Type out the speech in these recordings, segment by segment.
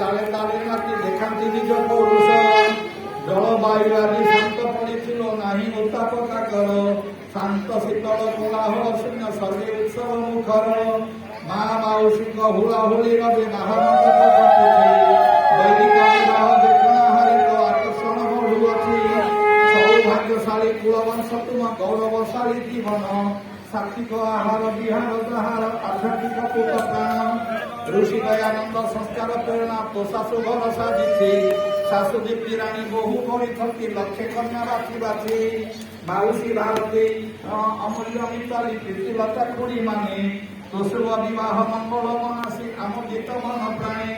তালে তালে নাকি দেখান্তি নিজ পৌরুষ জলবায়ু আদি শান্ত পড়িছিল নাহি উত্তাপতা কর শান্ত শীতল কোলাহল শূন্য সর্বে উৎসব মুখর মা মাউসীଙ୍କ ହୁଳାହୁଳି ରବେ ବାହାରଙ୍କ ବୈଦିକ ବିବାହ ଦେଖଣାହାରିଙ୍କ ଆକର୍ଷଣ ବଢୁଅଛି ସୌଭାଗ୍ୟଶାଳୀ କୁଳବଂଶ ତୁମ ଗୌରବଶାଳୀ ଜୀବନ ସାତ୍ବିକ ଆହାର ବିହାର ଯାହାର ଆଧ୍ୟାତ୍ମିକ ପୁତ ପ୍ରାଣ ऋषि दयानंद संस्कार प्रेरणा तो शाशु घर साजिଛି शाशु दीप्ति राणी बहु କରିଛନ୍ତି ଲକ୍ଷେ କନ୍ୟା ବାଛି ବାଛି ମାଉସୀ ଭାରତୀ ଅମୂଲ୍ୟ ମିତାଲି ପ୍ରୀତିଲତା କୁଡ଼ି ମାନେ ତୋଷୁବ ବିବାହ ମଙ୍ଗଳ ମନାସି ଆମ ଗୀତ ମନ ପ୍ରାଣୀ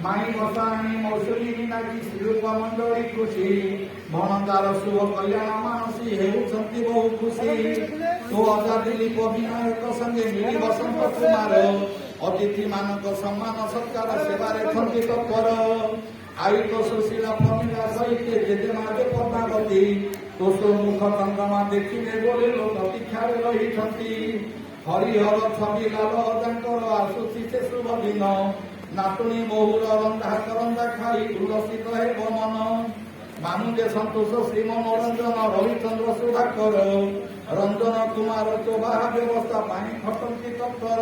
ମାଇ ବସାଣୀ ମୌସୁମୀ ମିନାକି ଶ୍ରୀରୂପ ମଣ୍ଡଳୀ ଖୁସି ଭଣଜାର ଶୁଭ କଲ୍ୟାଣ ମାନସୀ ହେଉଛନ୍ତି ବହୁ ଖୁସି ତୋ ଅଜାଦି ଲିପ ବିନାୟକ ସଙ୍ଗେ ମିଳି ବସନ୍ତ କୁମାର ଅତିଥି ମାନଙ୍କ ସମ୍ମାନ ସତ୍କାର ସେବାରେ ଖଣ୍ଡି ତତ୍ପର ଆୟୁତ ସୁଶୀଳ ପ୍ରମିଳା ସହିତ ଜେଜେମା ଯେ ପଦ୍ମାବତୀ ତୋଷ ମୁଖ ଚନ୍ଦ୍ରମା ଦେଖିଲେ ବୋଲି ଲୋକ ଦୀକ୍ଷାରେ ରହିଛନ୍ତି ହରିହର ଛବି ଲାଲ ଅଜାଙ୍କର ଆସୁଛି ସେ ଶୁଭ ଦିନ ନାତୁଣୀ ବହୁର ରନ୍ଧା କରନ୍ଧା ଖାଇ ଉଲ୍ଲସିତ ହେବ ମନ মানুষে সন্তোষ শ্রী মনোরঞ্জন রবিচন্দ্র সুধাকর রঞ্জন কুমার চোবাহা ব্যবস্থা পাই খটন্তি তৎপর।